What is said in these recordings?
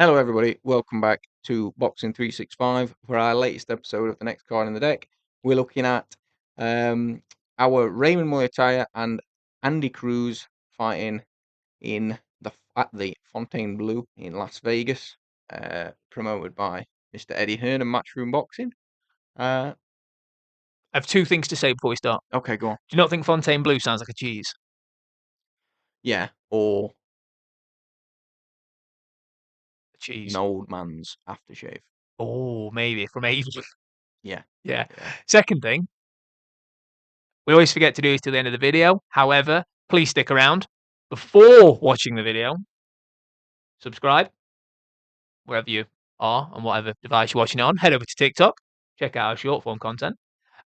Hello, everybody. Welcome back to Boxing 365 for our latest episode of the next card in the deck. We're looking at our Raymond Muratalla and Andy Cruz fighting at the Fontainebleau in Las Vegas, promoted by Mr. Eddie Hearn and Matchroom Boxing. I have two things to say before we start. Okay, go on. Do you not think Fontainebleau sounds like a cheese? Yeah, or A cheese. an old man's aftershave. Oh, maybe from Avon. Yeah. Yeah. Second thing, we always forget to do this till the end of the video. However, please stick around before watching the video. Subscribe wherever you are on whatever device you're watching it on. Head over to TikTok. Check out our short form content,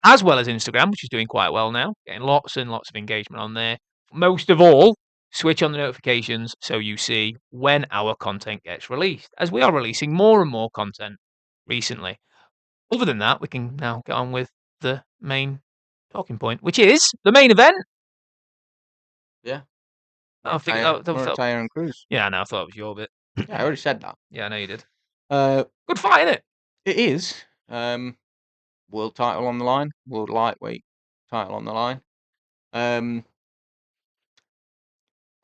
as well as Instagram, which is doing quite well now, getting lots and lots of engagement on there. Most of all, switch on the notifications so you see when our content gets released, as we are releasing more and more content recently. Other than that, we can now get on with the main talking point, which is the main event. Yeah. I think that Muratalla and Cruz. Yeah, no, I thought it was your bit. Yeah, I already said that. Yeah, I know you did. Good fight, innit? It is. World title on the line. World lightweight title on the line.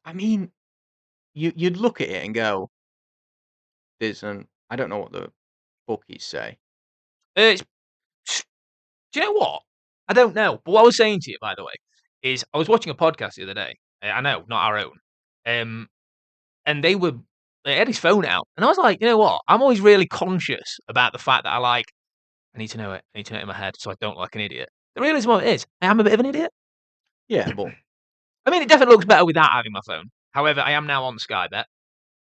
I mean, you'd look at it and go, "There's an." I don't know what the bookies say. Do you know what? I don't know. But what I was saying to you, by the way, is I was watching a podcast the other day. I know, not our own. And they had his phone out. And I was like, you know what? I'm always really conscious about the fact that I need to know it. I need to know it in my head so I don't look like an idiot. The realism of it is, I am a bit of an idiot. Yeah, but I mean, it definitely looks better without having my phone. However, I am now on Sky Bet.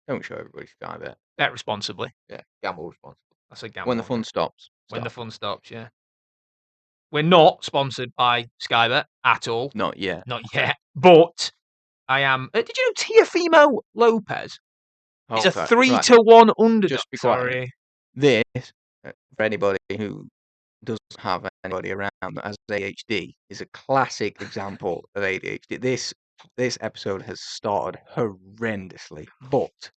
don't show everybody Sky Bet. Bet responsibly. Yeah, gamble responsibly. I say gamble. When the fun stops. When the fun stops, yeah. We're not sponsored by Sky Bet at all. Not yet. Not yet. But I am. Did you know Teofimo Lopez is a 3-1 underdog? Just be quiet. Sorry. This, for anybody who doesn't have anybody around that has ADHD, is a classic example of ADHD. This episode has started horrendously, but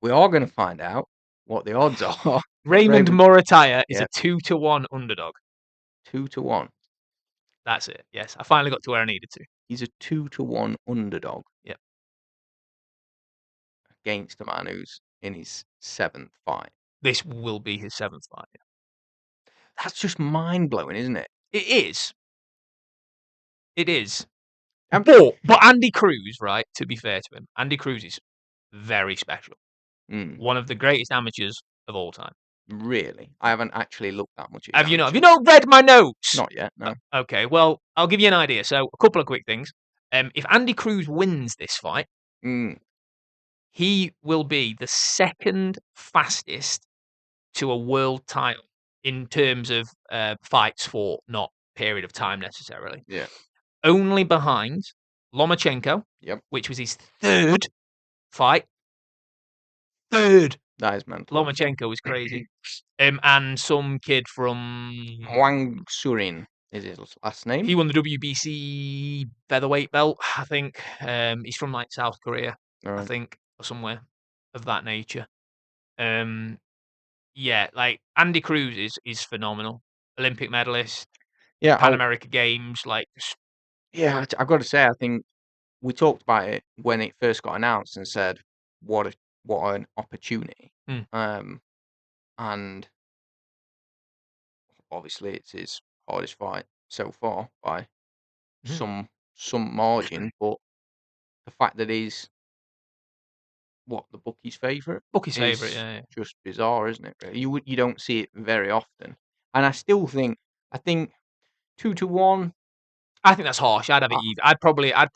we are going to find out what the odds are. Raymond Muratalla is a 2-1 underdog. 2-1. That's it. Yes, I finally got to where I needed to. He's a 2-1 underdog. Yep. Against a man who's in his 7th fight. This will be his 7th fight. That's just mind blowing, isn't it? It is. It is. But Andy Cruz, right? To be fair to him, Andy Cruz is very special. One of the greatest amateurs of all time. Really? I haven't actually looked that much at Have you not? Have you not read my notes? Not yet, no. Okay, well, I'll give you an idea. So, a couple of quick things. If Andy Cruz wins this fight, he will be the second fastest to a world title in terms of fights fought, not period of time necessarily. Yeah. Only behind Lomachenko, which was his 3rd fight. 3rd. That is mental. Lomachenko was crazy. And some kid from Hwang Surin is his last name. He won the WBC featherweight belt, I think. He's from like South Korea, I think, or somewhere of that nature. Yeah, like Andy Cruz is phenomenal. Olympic medalist. Yeah, Pan America Games, like. Yeah, I've got to say, I think we talked about it when it first got announced and said, what an opportunity. And obviously it's his hardest fight so far by some margin, but the fact that he's the bookie's favourite? Bookie's favourite, yeah. Just bizarre, isn't it? Really? You don't see it very often. And I still think 2-1. I think that's harsh. I'd have it even. I'd probably. I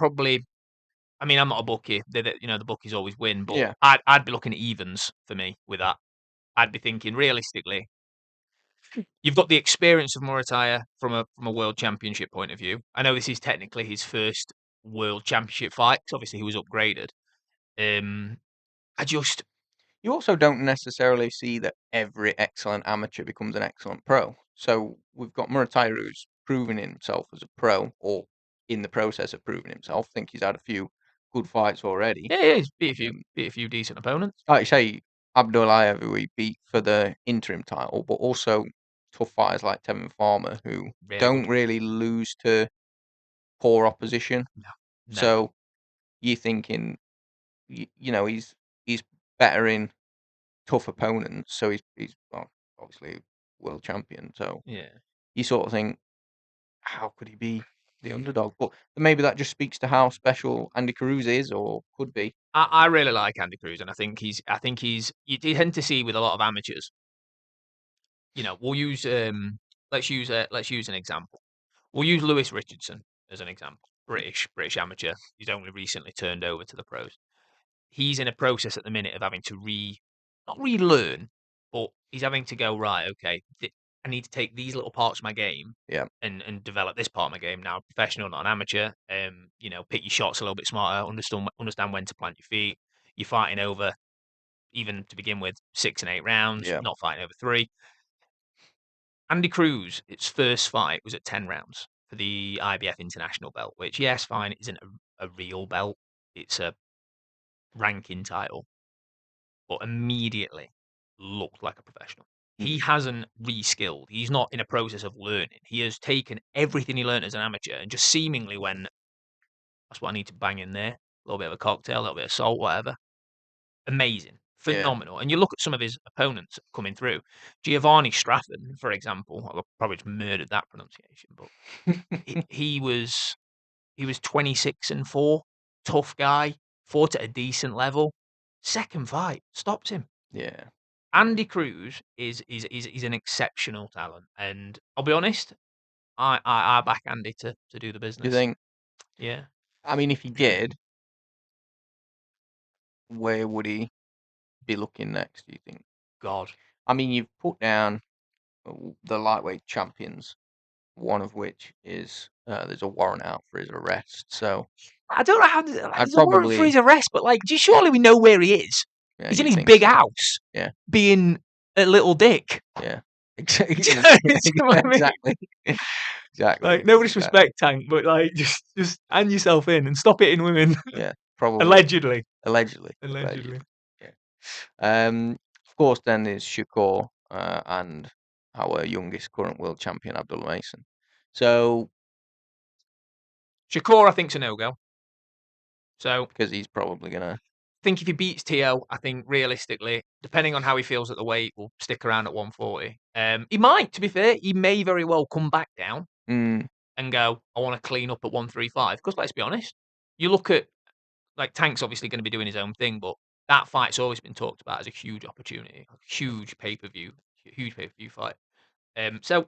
mean, I'm not a bookie. The bookies always win, but I'd be looking at evens for me with that. I'd be thinking realistically. You've got the experience of Muratalla from a world championship point of view. I know this is technically his first world championship fight because obviously he was upgraded. You also don't necessarily see that every excellent amateur becomes an excellent pro. So we've got Muratalla who's proven himself as a pro, or in the process of proving himself. I think he's had a few good fights already. Yeah, he's beat a few decent opponents. Like you say, Abdullayev, who he beat for the interim title, but also tough fighters like Tevin Farmer, who Really don't good. really lose to poor opposition. No, never. So you're thinking, he's better in tough opponents. So he's well, obviously world champion. So Yeah. you sort of think, how could he be the underdog? But maybe that just speaks to how special Andy Cruz is, or could be. I really like Andy Cruz, and I think he's you tend to see with a lot of amateurs. We'll use let's use an example. We'll use Lewis Richardson as an example. British amateur. He's only recently turned over to the pros. He's in a process at the minute of having to not relearn, but he's having to go, right, okay, I need to take these little parts of my game Yeah, and develop this part of my game now. Professional, not an amateur. Pick your shots a little bit smarter, understand when to plant your feet. You're fighting over, even to begin with, 6 and 8 rounds, yeah, not fighting over 3. Andy Cruz, its first fight was at 10 rounds for the IBF International belt, which, yes, fine, isn't a real belt. It's a ranking title, but immediately looked like a professional. He mm, hasn't reskilled. He's not in a process of learning. He has taken everything he learned as an amateur and just seemingly went, that's what I need to bang in there. A little bit of a cocktail, a little bit of salt, whatever. Amazing. yeah. Phenomenal. And you look at some of his opponents coming through. Giovanni Straffen, for example, I probably just murdered that pronunciation, but he was 26-4, tough guy, fought at a decent level. Second fight, stopped him. Yeah. Andy Cruz is an exceptional talent, and I'll be honest, I back Andy to do the Do you business. think? Yeah. I mean, if he did, where would he be looking next? Do you think? God. I mean, you've put down the lightweight champions, one of which is there's a warrant out for his arrest. So I don't know how I'd there's a warrant for probably, his arrest, but surely we know where he is. yeah, He's in you his think big so? house, Yeah, being a little dick. yeah, Do you know what I mean? exactly, exactly, No exactly. disrespect, Tank, but just hand yourself in and stop hitting women. Yeah, probably, Allegedly. allegedly. Allegedly. Yeah. Of course, then there's Shakur and our youngest current world champion, Abdullah Mason. So Shakur, I think's a no-go. So because he's probably gonna. I think if he beats Tio, I think realistically, depending on how he feels at the weight, will stick around at 140. He might, to be fair, he may very well come back down Mm, and go, I want to clean up at 135. Because let's be honest, you look at Tank's obviously going to be doing his own thing, but that fight's always been talked about as a huge opportunity, a huge pay per view fight. So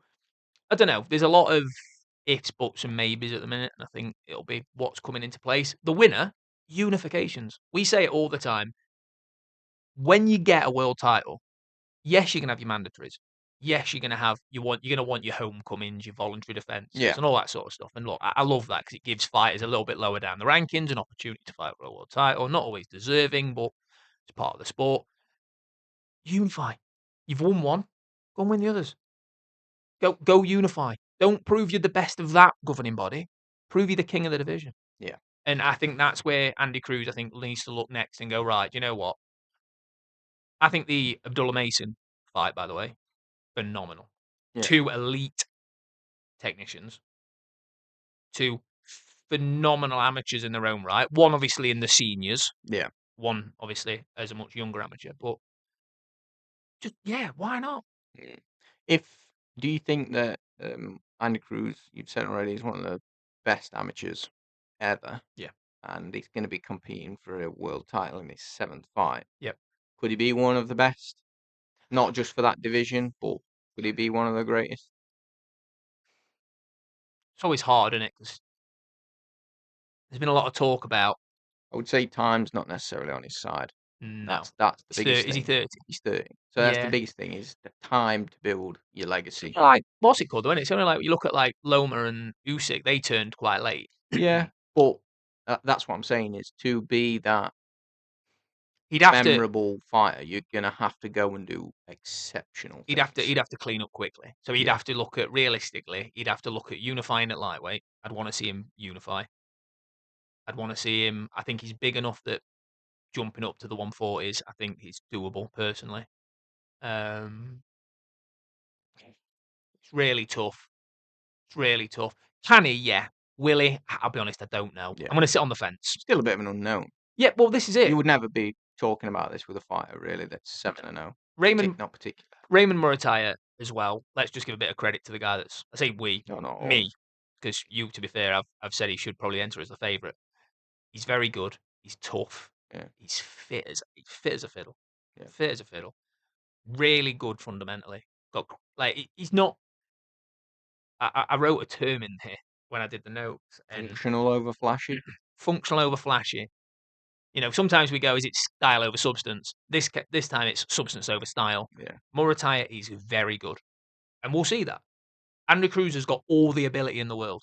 I don't know. There's a lot of ifs, buts, and maybes at the minute, and I think it'll be what's coming into place. The winner, unifications. We say it all the time. When you get a world title, yes, you're gonna have your mandatories. Yes, you're gonna want your homecomings, your voluntary defences, yeah, and all that sort of stuff. And look, I love that because it gives fighters a little bit lower down the rankings an opportunity to fight for a world title. Not always deserving, but it's part of the sport. Unify. You've won one. Go and win the others. Go unify. Don't prove you're the best of that governing body. Prove you're the king of the division. yeah, And I think that's where Andy Cruz, I think, needs to look next and go, right, you know what? I think the Abdullah Mason fight, by the way, phenomenal. yeah, 2 elite technicians, 2 phenomenal amateurs in their own right. One obviously in the seniors, yeah. one obviously as a much younger amateur. But just yeah, why not? Mm. If do you think that Andy Cruz, you've said already, is one of the best amateurs ever, Yeah. and he's going to be competing for a world title in his seventh fight? Yep. Could he be one of the best? Not just for that division, but could he be one of the greatest? It's always hard, isn't it? Because there's been a lot of talk about I would say time's not necessarily on his side. no. That's the He's biggest 30, is he thing. 30? He's 30. So that's the Yeah. biggest thing is the time to build your legacy. Like what's it called though? Isn't it? It's only like you look at like Loma and Usyk, they turned quite late. Yeah, but that's what I'm saying is to be that He'd have to memorable fighter, you're gonna have to go and do exceptional he'd have to things. he'd have to clean up quickly. So he'd Yeah, have to look at realistically, he'd have to look at unifying at lightweight. I'd want to see him unify. I'd want to see him. I think he's big enough that jumping up to the 140s, I think it's doable personally. It's really tough. It's really tough. Can he? Yeah. Will he? I'll be honest, I don't know. Yeah. I'm going to sit on the fence. Still a bit of an unknown. Yeah, well, this is it. You would never be talking about this with a fighter, really, that's 7-0. Raymond Not particular. Muratalla as well. Let's just give a bit of credit to the guy that's, I say we, No, not all. me, because you, to be fair, I've said he should probably enter as the favourite. He's very good. He's tough. Yeah. He's fit as a fiddle. Yeah. Fit as a fiddle. Really good fundamentally. He's not. I wrote a term in here when I did the notes. And Functional over flashy. functional over flashy. Sometimes we go, is it style over substance? This time it's substance over style. Yeah. Muratalla is very good, and we'll see that. Andy Cruz has got all the ability in the world,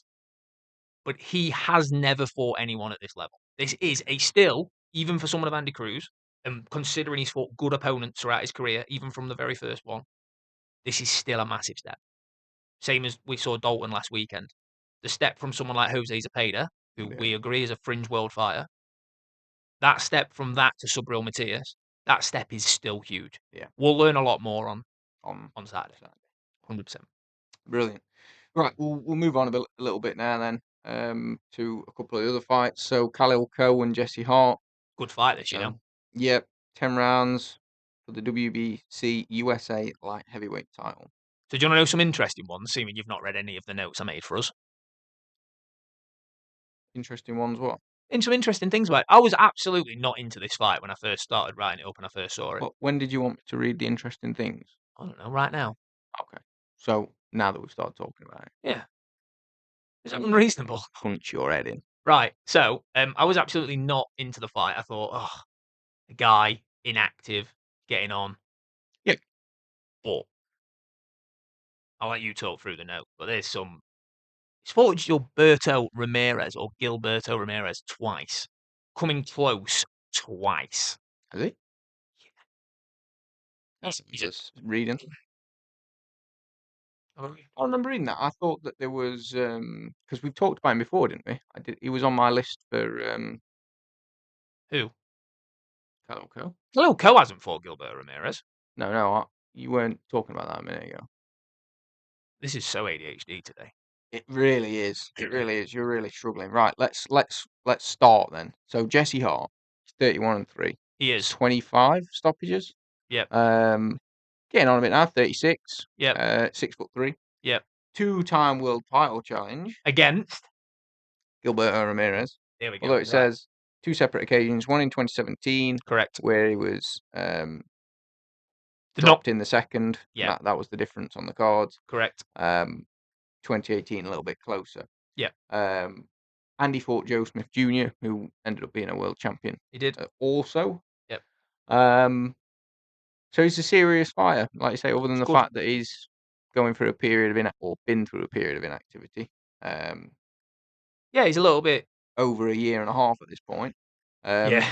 but he has never fought anyone at this level. This is a still, even for someone of Andy Cruz, and considering he's fought good opponents throughout his career, even from the very first one, this is still a massive step. Same as we saw Dalton last weekend. The step from someone like Jose Zepeda, who we agree is a fringe world fighter, that step from that to Subriel Matias, that step is still huge. Yeah. We'll learn a lot more on Saturday. 100%. Brilliant. Right, we'll move on a little bit now then to a couple of the other fights. So Khalil Coe and Jesse Hart. Good fight this, Yep, 10 rounds for the WBC USA light heavyweight title. So do you want to know some interesting ones, seeing you've not read any of the notes I made for us? Interesting ones, what? And some interesting things about it. I was absolutely not into this fight when I first started writing it up and I first saw it. Well, when did you want me to read the interesting things? I don't know, right now. Okay. So now that we've started talking about it. Yeah. Is that unreasonable? Punch your head in. Right. So I was absolutely not into the fight. I thought, oh, a guy, inactive, getting on. Yeah. But I'll let you talk through the note. But there's some. He's fought Gilberto Ramirez or Gilberto Ramirez twice. Coming close twice. Has he? Yeah. That's just reading. I I remember reading that. I thought that there was because we've talked about him before, didn't we? He was on my list for Who? Khalil Coe. Khalil Coe hasn't fought Gilberto Ramirez. No, you weren't talking about that a minute ago. This is so ADHD today. It really is. It really is. You're really struggling. Right, let's start then. So Jesse Hart, 31-3. He is 25 stoppages. Yep. Getting on a bit now, 36. Yep. 6'3". Yep. 2-time world title challenge against Gilberto Ramirez. There we go. Although it says 2 separate occasions, one in 2017, correct, where he was dropped in the second. Yeah. That was the difference on the cards. Correct. 2018 a little bit closer. Yeah. Andy fought Joe Smith Jr., who ended up being a world champion. He did. Also. Yep. So he's a serious fighter, like you say, other than the fact that he's going through a period of been through a period of inactivity. Yeah, he's a little bit over a year and a half at this point. Yeah.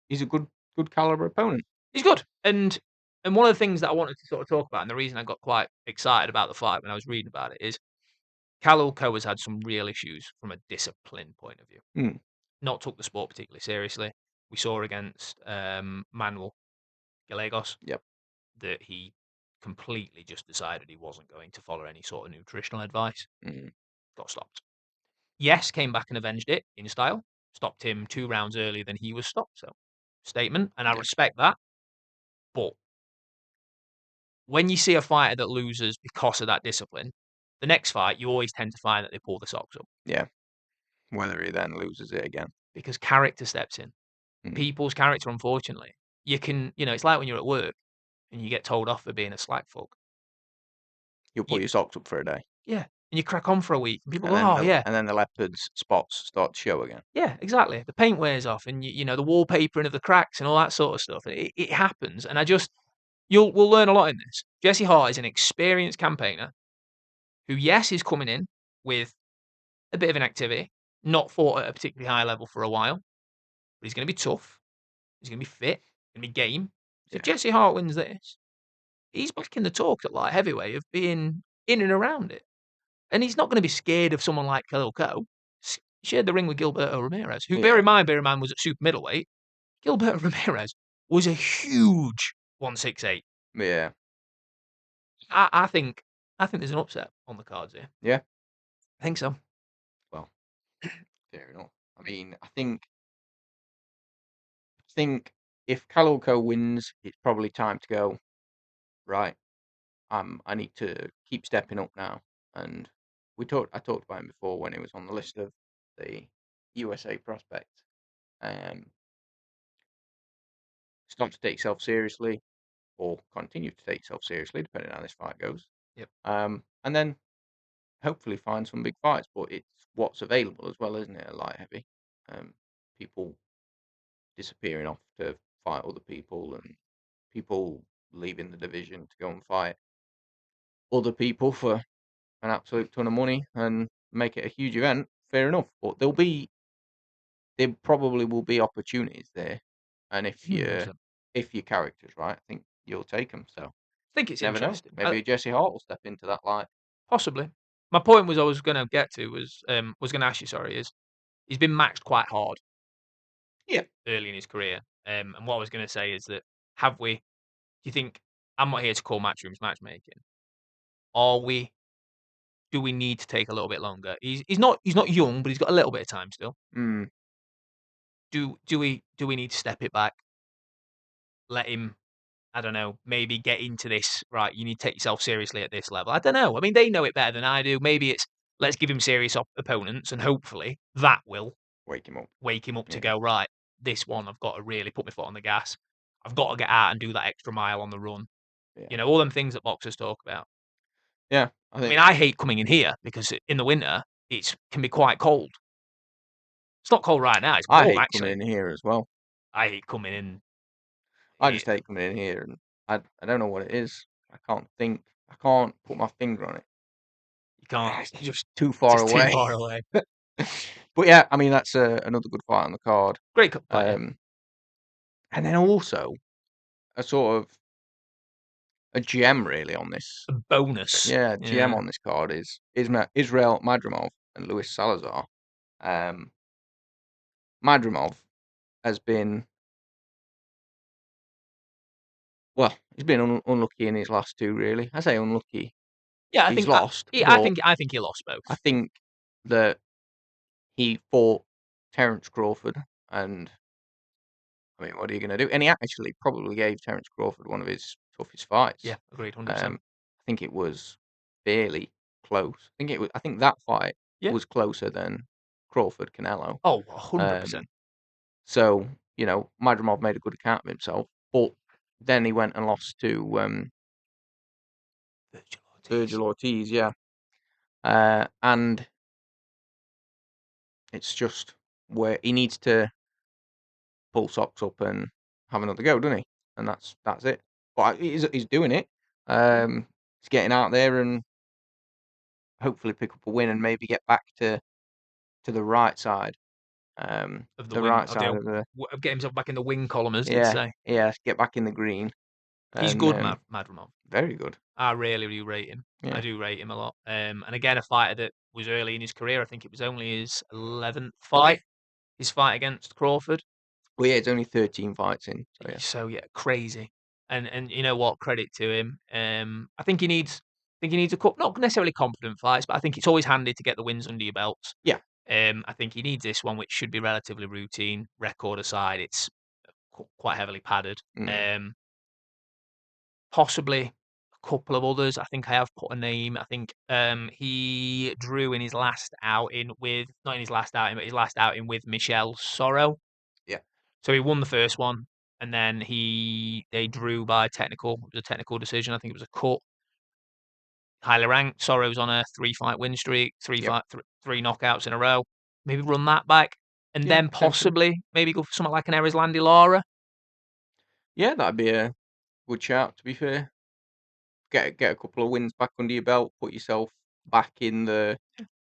He's a good caliber opponent. He's good. And one of the things that I wanted to sort of talk about, and the reason I got quite excited about the fight when I was reading about it, is Khalil Coe has had some real issues from a discipline point of view. Not took the sport particularly seriously. We saw against Manuel Gallegos that he completely just decided he wasn't going to follow any sort of nutritional advice. Got stopped. Yes, came back and avenged it in style. Stopped him 2 rounds earlier than he was stopped. So, statement, and I respect that. But when you see a fighter that loses because of that discipline, the next fight, you always tend to find that they pull the socks up. Yeah. Whether he then loses it again. Because character steps in. People's character, unfortunately. You can, it's like when you're at work and you get told off for being a slack fuck. You'll pull your socks up for a day. Yeah. And you crack on for a week. And people go, yeah. And then the leopard's spots start to show again. Yeah, exactly. The paint wears off and, the wallpapering of the cracks and all that sort of stuff. It happens. And we'll learn a lot in this. Jesse Hart is an experienced campaigner who, yes, is coming in with a bit of an activity, not fought at a particularly high level for a while, but he's going to be tough. He's going to be fit. He's going to be game. So if Jesse Hart wins this, he's back in the talk at light heavyweight of being in and around it. And he's not going to be scared of someone like Khalil Coe. Shared the ring with Gilberto Ramirez, who, bear in mind, was at super middleweight. Gilberto Ramirez was a huge 168. Yeah. I think there's an upset on the cards here. Yeah. I think so. Well, fair enough. I mean, I think if Calulco wins, it's probably time to go. Right. I need to keep stepping up now. And I talked about him before when he was on the list of the USA prospects. Start to take yourself seriously, or continue to take yourself seriously, depending on how this fight goes. Yep. And then hopefully find some big fights. But it's what's available as well, isn't it? A light heavy. People disappearing off to fight other people, and people leaving the division to go and fight other people for an absolute ton of money and make it a huge event. Fair enough, but there probably will be opportunities there, and Hmm. if your character's right, I think you'll take them. So I think it's never know. interesting. Maybe Jesse Hart will step into that light. Possibly. My point was I was going to get to was going to ask you. Sorry, is he's been maxed quite hard Yeah. early in his career. And what I was going to say is that have we? Do you think I'm not here to call matchrooms matchmaking? Are we? Do we need to take a little bit longer? He's not young, but he's got a little bit of time still. Mm. Do we need to step it back? Let him, I don't know, maybe get into this, right, you need to take yourself seriously at this level. I don't know. I mean, they know it better than I do. Maybe it's let's give him serious opponents and hopefully that will Wake him up. wake him up to Yeah. go, right, this one I've got to really put my foot on the gas. I've got to get out and do that extra mile on the run. Yeah. You know, all them things that boxers talk about. Yeah. I I think mean, I hate coming in here because in the winter it can be quite cold. It's not cold right now, it's I warm hate coming actually. in here as well. I hate coming in. I just It, hate coming in here, and I don't know what it is. I can't think. I can't put my finger on it. you can't. It's It's just too far just too away. far away. But yeah, I mean that's another good fight on the card. Great fight, yeah. Um, and then also a sort of a gem really on this. A bonus. Yeah, gem Yeah. on this card is Israil Madrimov and Luis Salazar. Um, Madrimov has been well, he's been unlucky in his last two. Really, I say unlucky. Yeah, I He's think lost, yeah, but I think he lost I both. think that he fought Terence Crawford, and I mean, what are you going to do? And he actually probably gave Terence Crawford one of his toughest fights. Yeah, agreed, 100%. I think it was fairly close. I think that fight Yeah. was closer than Crawford Canelo. Oh, 100%. So Madrimov made a good account of himself, but then he went and lost to Virgil Ortiz. Virgil Ortiz. Yeah, and it's just where he needs to pull socks up and have another go, doesn't he? And that's it. But he's doing it. He's getting out there and hopefully pick up a win and maybe get back to the right side. Of the The wing, right side of the of getting himself back in the wing column, as they'd yeah, say. yeah. Get back in the green He's and good, Madrimov. very good. I really do rate him. I Yeah, do rate him a lot. And again, a fighter that was early in his career. I think it was only his 11th fight. His fight against Crawford. well, yeah. It's only 13 fights in, so yeah, So yeah, crazy. And you know what? Credit to him. I think he needs a couple, not necessarily confident fights, but I think it's always handy to get the wins under your belts. yeah. I think he needs this one, which should be relatively routine. Record aside, it's quite heavily padded. Mm, Possibly a couple of others. I think I have put a name. I think he drew in his last outing with, not in his last outing, but his last outing with Michelle Sorrow. yeah, So he won the first one, and then they drew by technical. It was a technical decision. I think it was a cut. Highly ranked. Sorrow's on a 3-fight win streak, yep, three knockouts in a row. Maybe run that back, and yeah. then Potentially, possibly maybe go for something like an Erislandy Lara. yeah. That'd be a good shout. To be fair, get a couple of wins back under your belt, put yourself back in the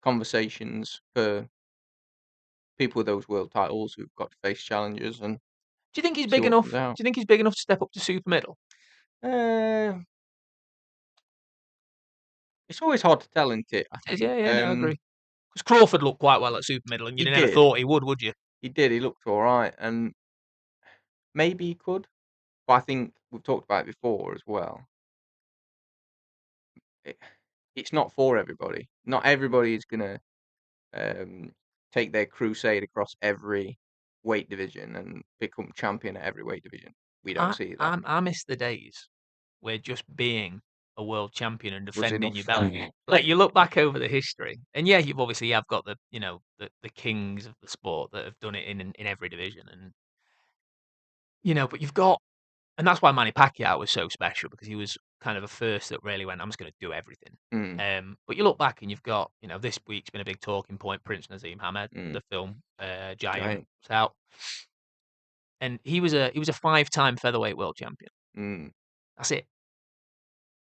conversations for people with those world titles who've got to face challenges and Do you think he's see big what enough? comes Do out. you think he's big enough to step up to super middle? Uh, it's always hard to tell, isn't it? I think Yeah, yeah, no, I agree. Because Crawford looked quite well at super middle, and he you'd have never did. thought he would you? He did. He looked all right, and maybe he could, but I think we've talked about it before as well. It's not for everybody. Not everybody is gonna take their crusade across every weight division and become champion at every weight division. We don't see that. I miss the days where just being a world champion and Was defending enough. your belt. Like you look back over the history, and yeah, you've obviously have got the the kings of the sport that have done it in every division, and but you've got, and that's why Manny Pacquiao was so special because he was kind of a first that really went, I'm just going to do everything. Mm, But you look back and you've got, this week's been a big talking point. Prince Nazim Hamed, mm, the film Giant, giant. was out, and he was a 5-time featherweight world champion. Mm, That's it.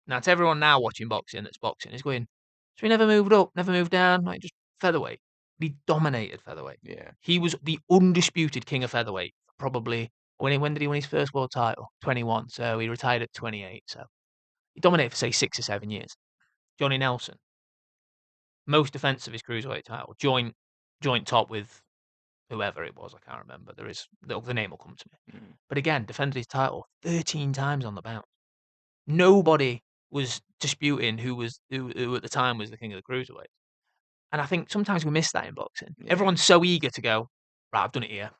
Now, to everyone now watching boxing that's boxing is going, so he never moved up, never moved down, like just featherweight. He dominated featherweight. yeah, He was the undisputed king of featherweight. Probably when did he win his first world title? 21. So he retired at 28. So he dominated for say 6 or 7 years. Johnny Nelson, most defense of his cruiserweight title, joint top with whoever it was. I can't remember. The name will come to me. mm, But again, defended his title 13 times on the bounce. Nobody was disputing who at the time was the king of the cruiserweight. And I think sometimes we miss that in boxing. yeah, Everyone's so eager to go, right, I've done it here.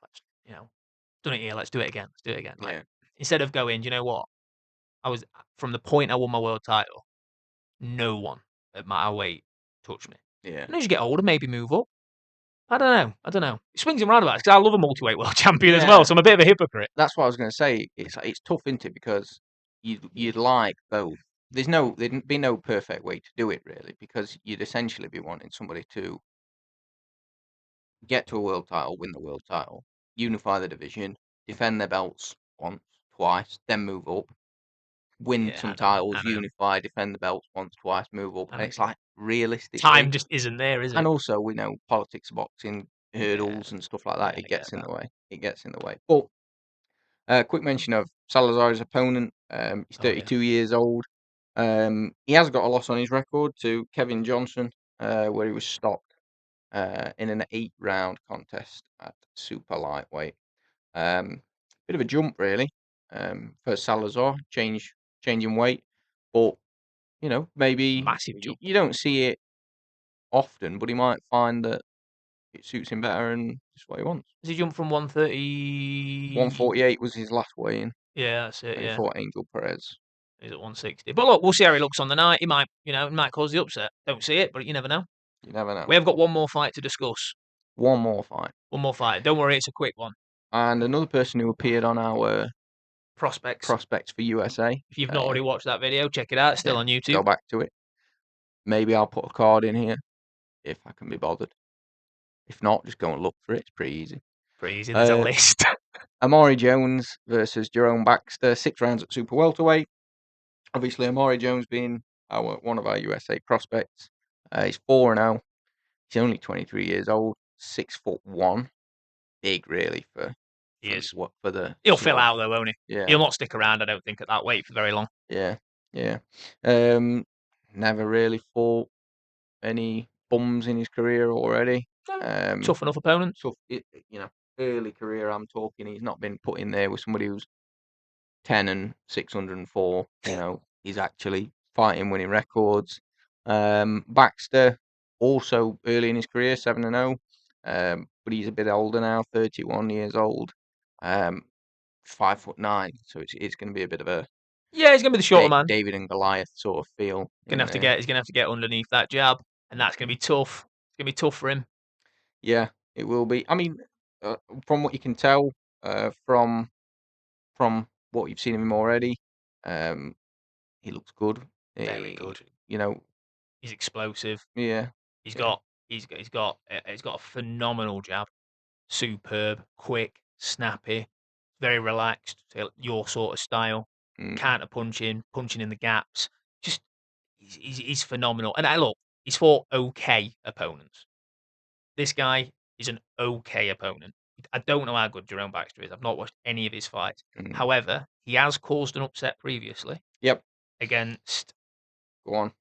Done it here. Let's do it again. Let's do it again. Like yeah, instead of going, you know what? I was from the point I won my world title, no one at my weight touched me. yeah, And as you get older, maybe move up. I don't know. It swings and roundabouts because I love a multi-weight world champion as well, yeah. so I'm a bit of a hypocrite. That's what I was going to say. It's tough, isn't it? Because you'd like both. There'd be no perfect way to do it really, because you'd essentially be wanting somebody to get to a world title, win the world title, unify the division, defend their belts once, twice, then move up, win Yeah, some I titles, know. unify, defend the belts once, twice, move up. I And know. it's like realistically, Time just isn't there, is and it? also we know politics of boxing, Yeah, hurdles and stuff like yeah, that. It I get gets in that. the way. It gets in the way. But quick mention of Salazar's opponent. He's Oh yeah, 32 years old. He has got a loss on his record to Kevin Johnson, where he was stopped in an 8-round contest at super lightweight. Bit of a jump, really, for Salazar, changing weight, but maybe massive jump. you don't see it often, but he might find that it suits him better and it's what he wants. Has he jumped from 130? 148 was his last weigh-in Yeah, that's it. when he Yeah, fought Angel Perez. he's at 160. But look, we'll see how he looks on the night. He might cause the upset. Don't see it, but you never know. You never know. We have got one more fight to discuss. One more fight. One more fight. Don't worry, it's a quick one. And another person who appeared on our Prospects. prospects for USA. If you've not already watched that video, check it out. It's still on YouTube. Go back to it. Maybe I'll put a card in here if I can be bothered. If not, just go and look for it. It's pretty easy. Pretty easy. There's a list. Amari Jones versus Jerome Baxter, 6 rounds at super welterweight. Obviously, Omari Jones being one of our USA prospects. He's 4-0. He's only 23 years old, 6'1". Big, really, for He is. what for the. He'll fill out though, won't he? Yeah, He'll not stick around, I don't think, at that weight for very long. yeah. Never really fought any bums in his career already. Tough enough opponents. Tough, early career. I'm talking. He's not been put in there with somebody who's 10 and 604. He's actually fighting winning records. Baxter also early in his career, 7-0. But he's a bit older now, 31 years old. 5'9", so it's going to be a bit of a Yeah, he's gonna be the shorter man. David and Goliath sort of feel. He's gonna have to get underneath that jab, and that's gonna be tough. It's gonna be tough for him. Yeah, it will be. I mean, from what you can tell, from what you've seen of him already, he looks good. Very good. He's explosive. Yeah. He's Yeah. got a phenomenal jab. Superb, quick, snappy, very relaxed. Your sort of style. Counter punching in the gaps. Just he's phenomenal. And look, he's fought okay opponents. This guy is an okay opponent. I don't know how good Jerome Baxter is. I've not watched any of his fights. However, he has caused an upset previously. Yep. Against. Go on.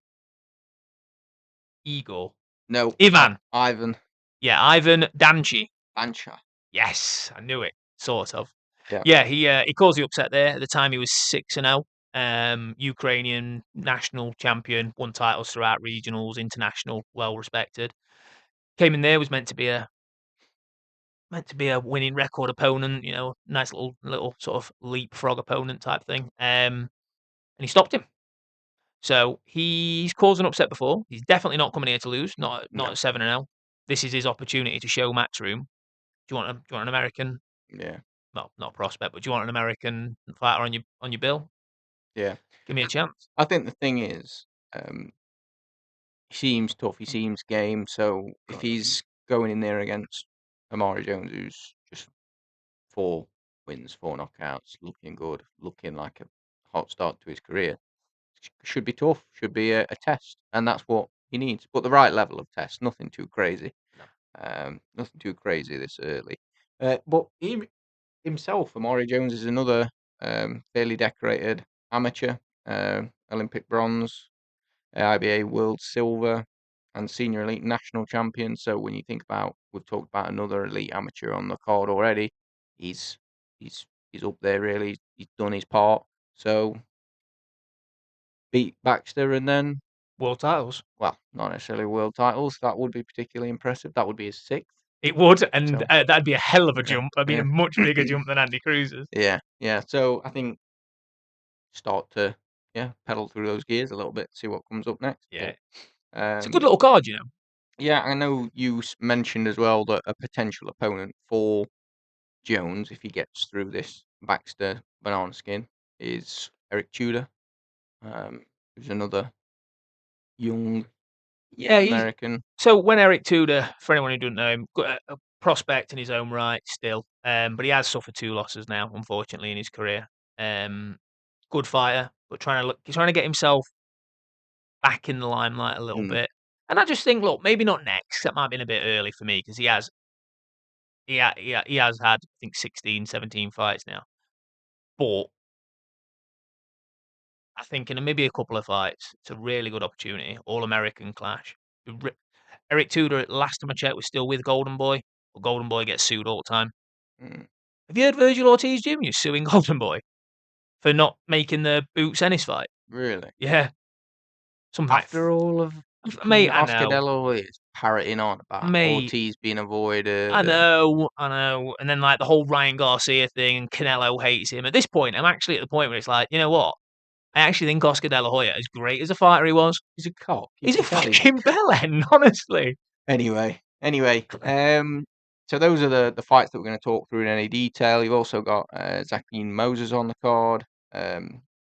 Igor. No. Ivan. Ivan. Yeah, Ivan Danchi. Dancha. Yes, I knew it. Sort of. Yeah, he caused the upset there. At the time, he was 6-0. Ukrainian national champion, won titles throughout regionals, international, well respected. Came in there, was meant to be a winning record opponent, nice little sort of leapfrog opponent type thing. And he stopped him. So he's caused an upset before. He's definitely not coming here to lose. Not No. at 7-0. This is his opportunity to show Matchroom. Do you want an American? Yeah. Well, not a prospect, but do you want an American fighter on your bill? Yeah. Give me a chance. I think the thing is, he seems tough. He seems game. So if he's going in there against Omari Jones, who's just 4 wins, 4 knockouts, looking good, looking like a hot start to his career, should be tough. Should be a test, and that's what he needs. But the right level of test, nothing too crazy. Nothing too crazy this early. But he himself, Omari Jones, is another fairly decorated amateur, Olympic bronze, IBA world silver, and senior elite national champion. So when you think about, we've talked about another elite amateur on the card already. He's he's up there really. He's done his part. So beat Baxter and then, World titles. well, not necessarily world titles. That would be particularly impressive. That would be his 6th. It would, and So that'd be a hell of a yeah, jump. That'd be yeah. a much bigger jump than Andy Cruz's. Yeah. So I think start to pedal through those gears a little bit, see what comes up next. Yeah, But it's a good little card, yeah, I know you mentioned as well that a potential opponent for Jones, if he gets through this Baxter banana skin, is Eric Tudor, who's another young Yeah, American. so when Eric Tudor, for anyone who doesn't know him, got a prospect in his own right still, but he has suffered 2 losses now, unfortunately, in his career. Good fighter, but he's trying to get himself back in the limelight a little Mm, bit. And I just think, look, maybe not next. That might have been a bit early for me because he has had, I think, 16, 17 fights now. But I think in maybe a couple of fights, it's a really good opportunity. All American clash. Eric Tudor, last time I checked, was still with Golden Boy, but Golden Boy gets sued all the time. mm, Have you heard Virgil Ortiz Jr. suing Golden Boy for not making the Boots Ennis fight? really? Yeah. Some After all of mate, fucking I Oscar know. De La Hoya's parroting on about Mate, Ortiz being avoided I and know, I know. And then like the whole Ryan Garcia thing and Canelo hates him. At this point, I'm actually at the point where it's like, you know what? I actually think Oscar De La Hoya, as great as a fighter he was, he's a cock. You he's a can tell he's a fucking bellend, honestly. Anyway, so those are the fights that we're going to talk through in any detail. You've also got Zakine Moses on the card.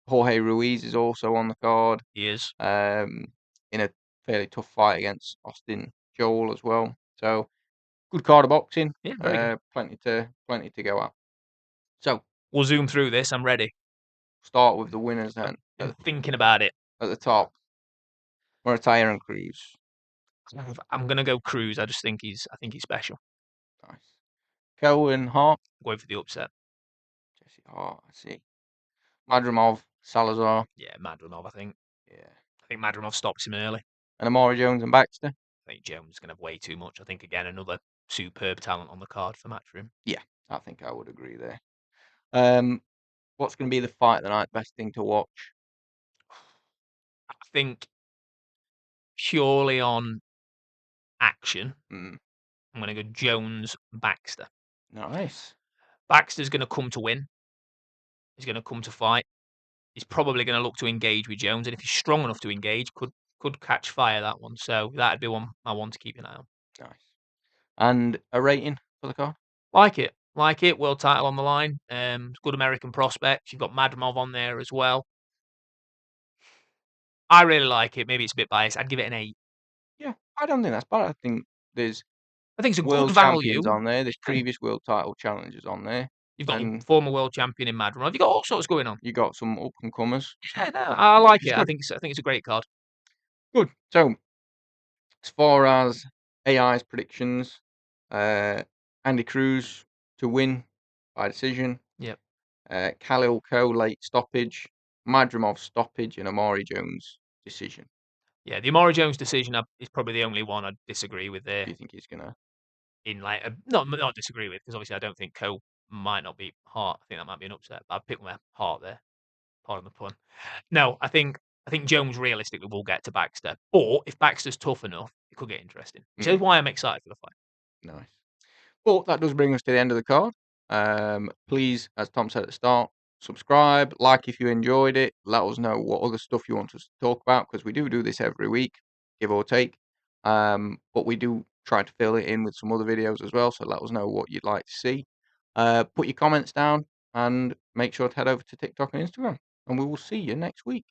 Jorge Ruiz is also on the card. He is. In a fairly tough fight against Austin Joel as well. So good card of boxing. Yeah, very good. Plenty to go at. So We'll zoom through this. I'm ready. start with the winners then. I'm thinking about it. At the top, Muratalla and Cruz. I'm gonna go Cruz. I think he's special. Nice. Cohen Hart. I'm going for the upset. Jesse Hart. I see. Madrimov Salazar. Yeah, Madrimov. I think Yeah. Madrimov stops him early. And Amari Jones and Baxter. I think Jones is gonna have way too much. I think again another superb talent on the card for Matchroom. Yeah, I think I would agree there. What's going to be the fight of the night? Best thing to watch? I think purely on action, Mm, I'm gonna go Jones Baxter. nice. Baxter's gonna come to win. He's gonna come to fight. He's probably gonna look to engage with Jones, and if he's strong enough to engage, could catch fire that one. So that'd be one I want to keep an eye on. Nice. And a rating for the card? Like it. World title on the line. Good American prospects. You've got Madrimov on there as well. I really like it. Maybe it's a bit biased. I'd give it an 8. Yeah, I don't think that's bad. I think there's I think it's a good world value. champions on there. There's previous world title challenges on there. You've got a And former world champion in Madrimov. You've got all sorts going on. you got some up and comers. Yeah, no, I like It's it. good. I think it's a great card. Good. So, as far as AI's predictions, Andy Cruz to win by decision. Yep. Khalil Ko late stoppage, Madrimov stoppage, and Amari Jones decision. Yeah, the Omari Jones decision is probably the only one I'd disagree with there. Do you think he's gonna? In like not disagree with because obviously I don't think Co might not be heart. I think that might be an upset. I'd pick my heart there. Pardon the pun. No, I think Jones realistically will get to Baxter. But if Baxter's tough enough, it could get interesting. Which is why I'm excited for the fight. Nice. Well, that does bring us to the end of the card. Please, as Tom said at the start, subscribe, like if you enjoyed it. Let us know what other stuff you want us to talk about, because we do this every week, give or take. But we do try to fill it in with some other videos as well. So let us know what you'd like to see. Put your comments down and make sure to head over to TikTok and Instagram. And we will see you next week.